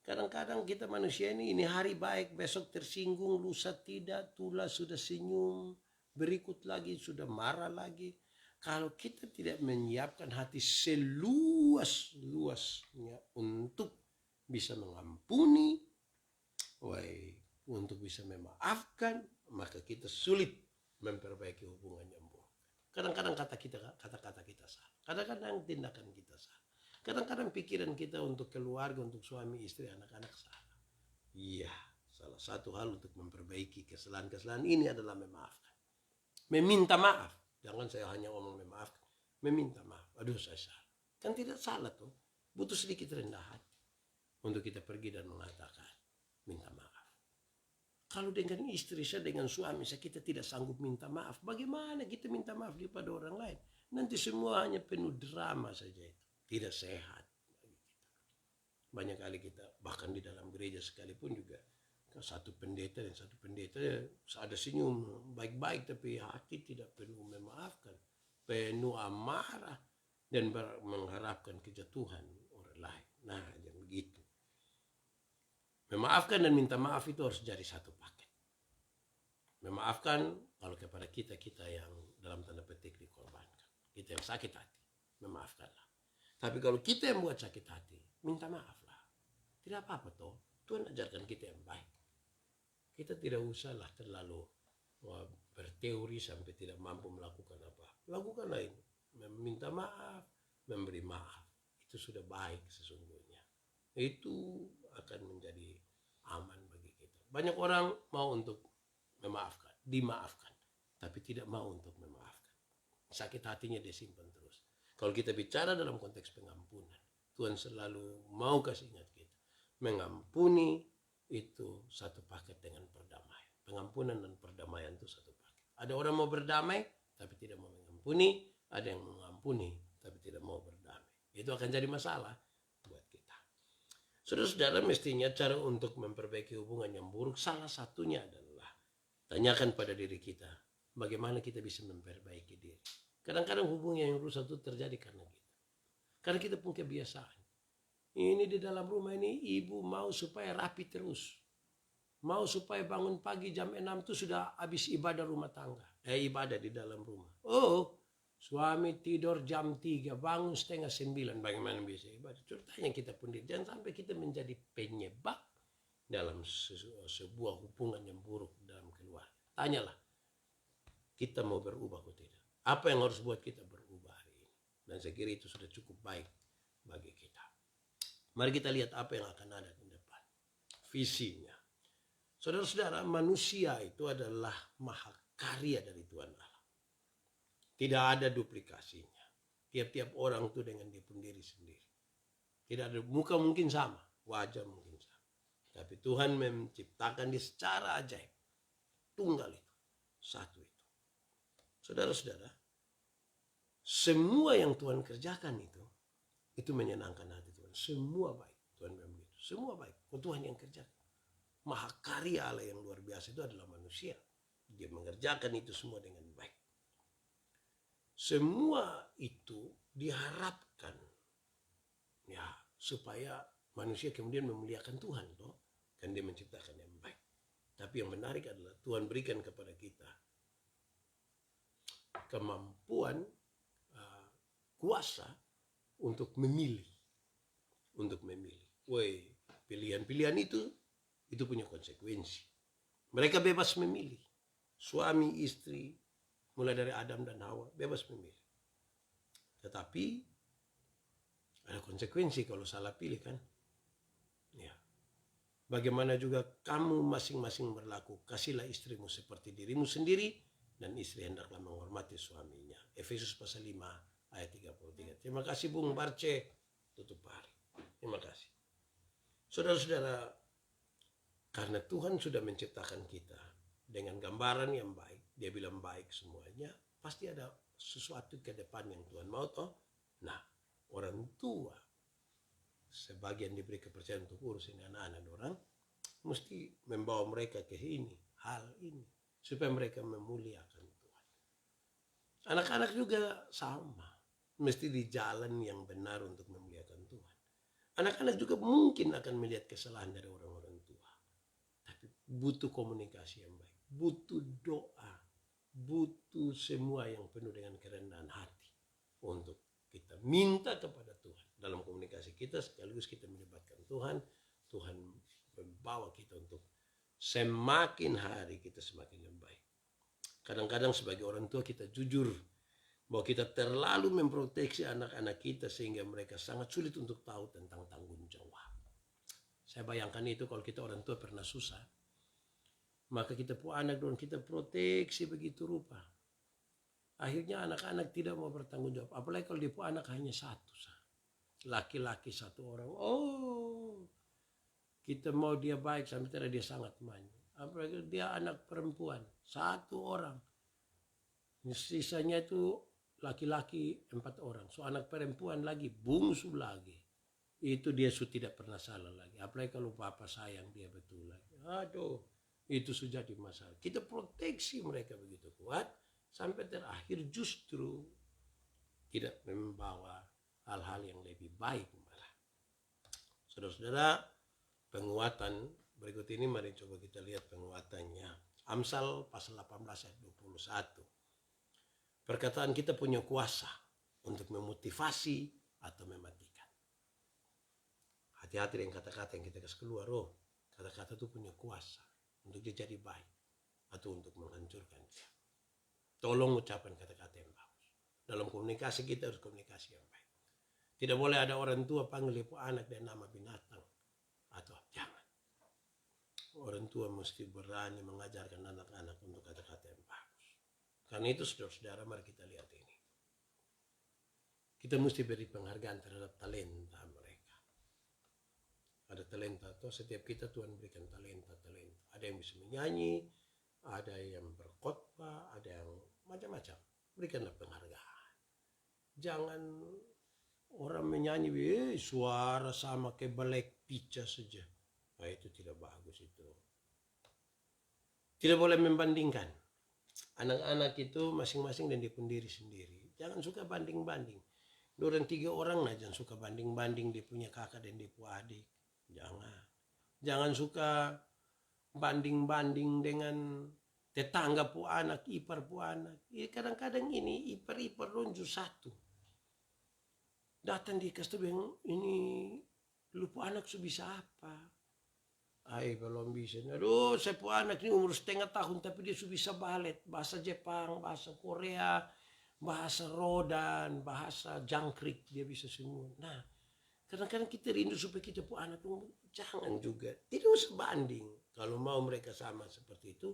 Speaker 1: Kadang-kadang kita manusia ini hari baik, besok tersinggung, lusa tidak, tulas sudah senyum, berikut lagi sudah marah lagi. Kalau kita tidak menyiapkan hati seluas-luasnya untuk bisa mengampuni, untuk bisa memaafkan, maka kita sulit memperbaiki hubungan yang buruk. Kadang-kadang kata-kata kita salah. Kadang-kadang tindakan kita salah. Kadang-kadang pikiran kita untuk keluarga, untuk suami, istri, anak-anak salah. Iya, salah satu hal untuk memperbaiki kesalahan-kesalahan ini adalah memaafkan. Meminta maaf. Jangan saya hanya ngomong memaafkan. Meminta maaf. Aduh, saya salah. Kan tidak salah tuh. Butuh sedikit rendah hati untuk kita pergi dan mengatakan minta maaf. Kalau dengan istri saya, dengan suami saya, kita tidak sanggup minta maaf. Bagaimana kita minta maaf kepada orang lain? Nanti semua hanya penuh drama saja itu. Tidak sehat. Banyak kali kita, bahkan di dalam gereja sekalipun juga, satu pendeta dan satu pendeta ada senyum baik-baik, tapi hati tidak penuh memaafkan. Penuh amarah dan mengharapkan kejatuhan orang lain. Nah, yang begitu. Memaafkan dan minta maaf itu harus jadi satu paket. Memaafkan kalau kepada kita yang dalam tanda petik dikorbankan. Kita yang sakit hati, memaafkanlah. Tapi kalau kita yang buat sakit hati, minta maaflah. Tidak apa-apa toh. Tuhan ajarkan kita yang baik. Kita tidak usahlah terlalu berteori sampai tidak mampu melakukan apa. Lakukanlah ini. Meminta maaf, memberi maaf. Itu sudah baik sesungguhnya. Itu akan menjadi aman bagi kita. Banyak orang mau untuk memaafkan, dimaafkan, tapi tidak mau untuk memaafkan. Sakit hatinya dia simpan terus. Kalau kita bicara dalam konteks pengampunan, Tuhan selalu mau kasih ingat kita. Mengampuni itu satu paket dengan perdamaian. Pengampunan dan perdamaian itu satu paket. Ada orang mau berdamai, tapi tidak mau mengampuni. Ada yang mengampuni, tapi tidak mau berdamai. Itu akan jadi masalah buat kita. Saudara-saudara, mestinya cara untuk memperbaiki hubungan yang buruk salah satunya adalah tanyakan pada diri kita, bagaimana kita bisa memperbaiki diri. Kadang-kadang hubungan yang rusak itu terjadi karena kita. Karena kita punya kebiasaan. Ini di dalam rumah ini ibu mau supaya rapi terus. Mau supaya bangun pagi jam 6 itu sudah habis ibadah rumah tangga. Ibadah di dalam rumah. Oh, suami tidur jam 3, bangun setengah 9. Bagaimana bisa ibadah? Ceritanya kita pun jangan sampai kita menjadi penyebab dalam sebuah hubungan yang buruk dalam keluarga. Tanyalah, kita mau berubah atau tidak? Apa yang harus buat kita berubah hari ini? Dan saya kira itu sudah cukup baik bagi kita. Mari kita lihat apa yang akan ada di depan. Visinya. Saudara-saudara, manusia itu adalah mahakarya dari Tuhan Allah. Tidak ada duplikasinya. Tiap-tiap orang itu dengan dia pun diri sendiri. Tidak ada, muka mungkin sama, wajah mungkin sama. Tapi Tuhan menciptakan dia secara ajaib. Tunggal itu, satu itu. Saudara-saudara, semua yang Tuhan kerjakan itu menyenangkan hati Tuhan. Semua baik, Tuhan bilang begitu. Semua baik, Tuhan yang kerjakan. Mahakarya Allah yang luar biasa itu adalah manusia. Dia mengerjakan itu semua dengan baik. Semua itu diharapkan ya supaya manusia kemudian memuliakan Tuhan toh, kan dia menciptakan yang baik. Tapi yang menarik adalah Tuhan berikan kepada kita kemampuan, kuasa untuk memilih. Untuk memilih. Pilihan-pilihan itu punya konsekuensi. Mereka bebas memilih. Suami, istri, mulai dari Adam dan Hawa, bebas memilih. Tetapi ada konsekuensi kalau salah pilih kan. Ya. Bagaimana juga kamu masing-masing berlaku. Kasihlah istrimu seperti dirimu sendiri, dan istri hendaklah menghormati suaminya. Efesus pasal 5 ayat 33. Terima kasih Bung Barce. Tutup hari. Terima kasih. Saudara-saudara, karena Tuhan sudah menciptakan kita dengan gambaran yang baik, dia bilang baik semuanya, pasti ada sesuatu ke depan yang Tuhan mau toh. Nah, orang tua sebagian diberi kepercayaan untuk urusin anak-anak orang, mesti membawa mereka ke hal ini, supaya mereka memuliakan Tuhan. Anak-anak juga sama, mesti di jalan yang benar untuk memuliakan Tuhan. Anak-anak juga mungkin akan melihat kesalahan dari orang-orang tua. Tapi butuh komunikasi yang baik. Butuh doa. Butuh semua yang penuh dengan kerendahan hati. Untuk kita minta kepada Tuhan. Dalam komunikasi kita sekaligus kita melibatkan Tuhan. Tuhan membawa kita untuk semakin hari kita semakin yang baik. Kadang-kadang sebagai orang tua kita jujur bahwa kita terlalu memproteksi anak-anak kita sehingga mereka sangat sulit untuk tahu tentang tanggung jawab. Saya bayangkan itu kalau kita orang tua pernah susah, maka kita punya anak dan kita proteksi begitu rupa. Akhirnya anak-anak tidak mau bertanggung jawab. Apalagi kalau dia punya anak hanya satu. Laki-laki satu orang. Oh, kita mau dia baik sampai tidak dia sangat manja. Apalagi dia anak perempuan. Satu orang. Sisanya itu laki-laki 4 orang. So anak perempuan lagi, bungsu lagi. Itu dia sudah tidak pernah salah lagi. Apalagi kalau bapak sayang dia betul lagi. Aduh, itu sudah jadi masalah. Kita proteksi mereka begitu kuat. Sampai terakhir justru tidak membawa hal-hal yang lebih baik malah. Saudara-saudara, penguatan berikut ini mari coba kita lihat penguatannya. Amsal pasal 18 ayat 21. Perkataan kita punya kuasa untuk memotivasi atau mematikan. Hati-hati dengan kata-kata yang kita kasih keluar. Kata-kata itu punya kuasa untuk dia jadi baik atau untuk menghancurkan dia. Tolong ucapkan kata-kata yang bagus. Dalam komunikasi kita harus komunikasi yang baik. Tidak boleh ada orang tua panggil anak dan nama binatang. Atau jangan. Orang tua mesti berani mengajarkan anak-anak untuk kata-kata yang bagus. Karena itu saudara-saudara, mari kita lihat ini. Kita mesti beri penghargaan terhadap talenta mereka. Ada talenta atau setiap kita Tuhan berikan talenta. Ada yang bisa menyanyi, ada yang berkhotbah, ada yang macam-macam. Berikanlah penghargaan. Jangan orang menyanyi, suara sama kayak Black Pizza saja. Nah, itu tidak bagus itu. Tidak boleh membandingkan. Anak-anak itu masing-masing dan dia pun diri sendiri. Jangan suka banding-banding. Orang 3 orang nah jangan suka banding-banding dia punya kakak dan dia punya adik. Jangan. Jangan suka banding-banding dengan tetangga pu anak, ipar pu anak. Ya, kadang-kadang ini ipar-ipar lonju satu. Datang di kasih bilang, ini lu pu anak su bisa apa? Ay, belum bisa. Aduh, saya pu anak ini umur setengah tahun tapi dia su bisa balet. Bahasa Jepang, bahasa Korea, bahasa Rodan, bahasa Jangkrik dia bisa semua. Nah, kadang-kadang kita rindu supaya kita pu anak jangan juga. Tidak usah banding. Kalau mau mereka sama seperti itu,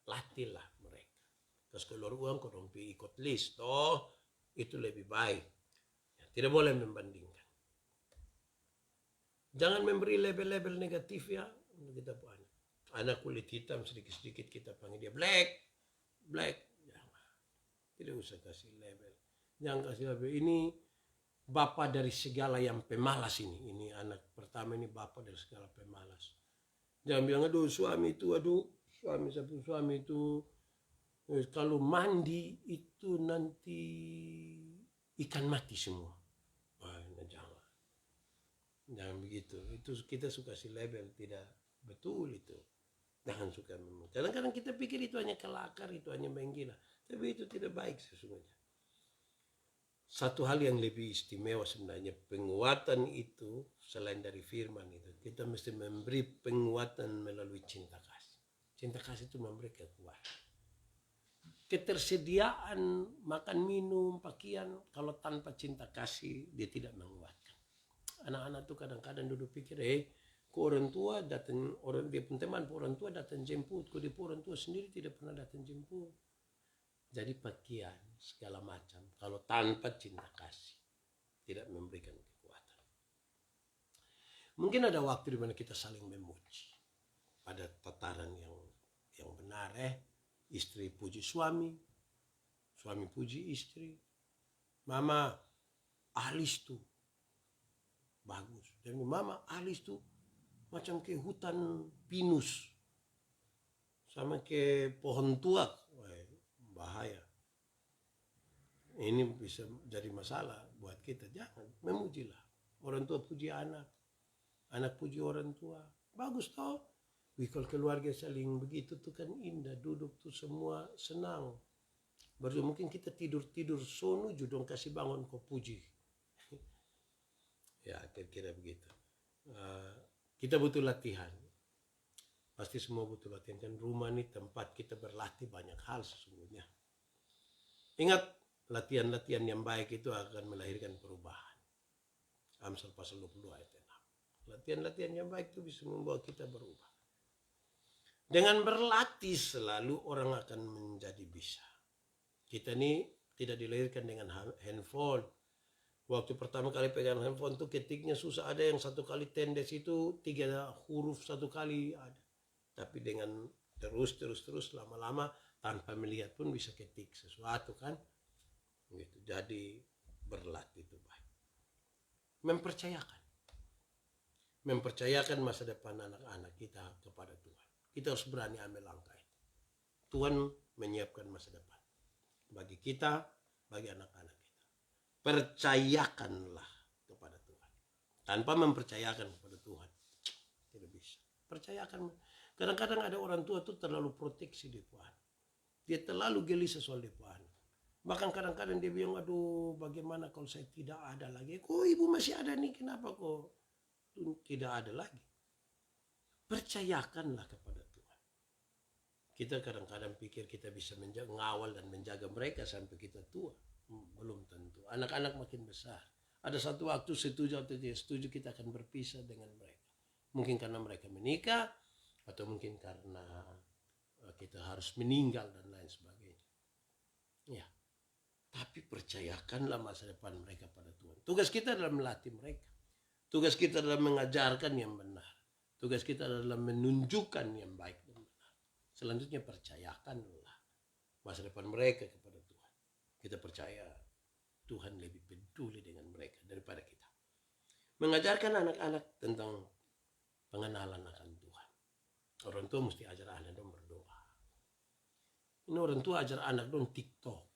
Speaker 1: latihlah mereka. Kasih keluar uang, kau ikut list. Toh, itu lebih baik. Ya, tidak boleh membandingkan. Jangan memberi label-label negatif ya untuk kita pu anak. Anak kulit hitam sedikit-sedikit kita panggil dia black. Jangan. Tidak usah kasih label. Jangan kasih label. Ini bapak dari segala yang pemalas ini. Ini anak pertama ini bapak dari segala pemalas. Jangan bilang aduh suami itu itu kalau mandi itu nanti ikan mati semua. Jangan begitu. Itu kita suka si label, tidak betul itu. Jangan suka. Kadang-kadang kita pikir itu hanya kelakar, itu hanya main gila. Tapi itu tidak baik sesungguhnya. Satu hal yang lebih istimewa sebenarnya penguatan itu selain dari firman itu. Kita mesti memberi penguatan melalui cinta kasih. Cinta kasih itu memberi kekuatan. Ketersediaan makan, minum, pakaian kalau tanpa cinta kasih dia tidak menguatkan. Anak-anak tuh kadang-kadang duduk pikir, kok orang tua datang, dia pun teman, orang tua datang jemput, kok dia orang tua sendiri tidak pernah datang jemput. Jadi pakaian segala macam, kalau tanpa cinta kasih tidak memberikan kekuatan. Mungkin ada waktu di mana kita saling memuji pada tataran yang benar, istri puji suami, suami puji istri, mama alis tuh bagus. Dan mama alis tuh macam ke hutan pinus. Sama ke pohon tua. Bahaya. Ini bisa jadi masalah buat kita. Jangan, memujilah. Orang tua puji anak. Anak puji orang tua. Bagus toh. Kalau keluarga saling begitu tuh kan indah. Duduk tuh semua senang. Baru mungkin kita tidur-tidur sono judong kasih bangun kau puji. Ya kira-kira begitu. Kita butuh latihan. Pasti semua butuh latihan. Kan rumah ini tempat kita berlatih banyak hal sesungguhnya. Ingat, latihan-latihan yang baik itu akan melahirkan perubahan. Amsal pasal 22 ayat 6. Latihan-latihan yang baik itu bisa membawa kita berubah. Dengan berlatih selalu orang akan menjadi bisa. Kita ini tidak dilahirkan dengan handphone. Waktu pertama kali pegang handphone tuh ketiknya susah. Ada yang 1 kali tendes itu 3 huruf 1 kali ada. Tapi dengan terus lama-lama tanpa melihat pun bisa ketik sesuatu kan. Gitu. Jadi berlatih itu baik. Mempercayakan masa depan anak-anak kita kepada Tuhan. Kita harus berani ambil langkah itu. Tuhan menyiapkan masa depan. Bagi kita, bagi anak-anak. Percayakanlah kepada Tuhan. Tanpa mempercayakan kepada Tuhan tidak bisa. Percayakan. Kadang-kadang ada orang tua tuh terlalu proteksi di Tuhan. Dia terlalu gelisah soal di Tuhan. Bahkan kadang-kadang dia bilang, aduh bagaimana kalau saya tidak ada lagi. Kok ibu masih ada nih, kenapa kok tidak ada lagi. Percayakanlah kepada Tuhan. Kita kadang-kadang pikir kita bisa mengawal dan menjaga mereka sampai kita tua. Belum tentu. Anak-anak makin besar. Ada satu waktu setuju atau tidak setuju kita akan berpisah dengan mereka. Mungkin karena mereka menikah atau mungkin karena kita harus meninggal dan lain sebagainya. Ya. Tapi percayakanlah masa depan mereka pada Tuhan. Tugas kita adalah melatih mereka. Tugas kita adalah mengajarkan yang benar. Tugas kita adalah menunjukkan yang baik dan benar. Selanjutnya percayakanlah masa depan mereka kepada Tuhan. Kita percaya Tuhan lebih peduli dengan mereka daripada kita. Mengajarkan anak-anak tentang pengenalan akan Tuhan. Orang tua mesti ajar anak dong berdoa. Ini orang tua ajar anak dong TikTok.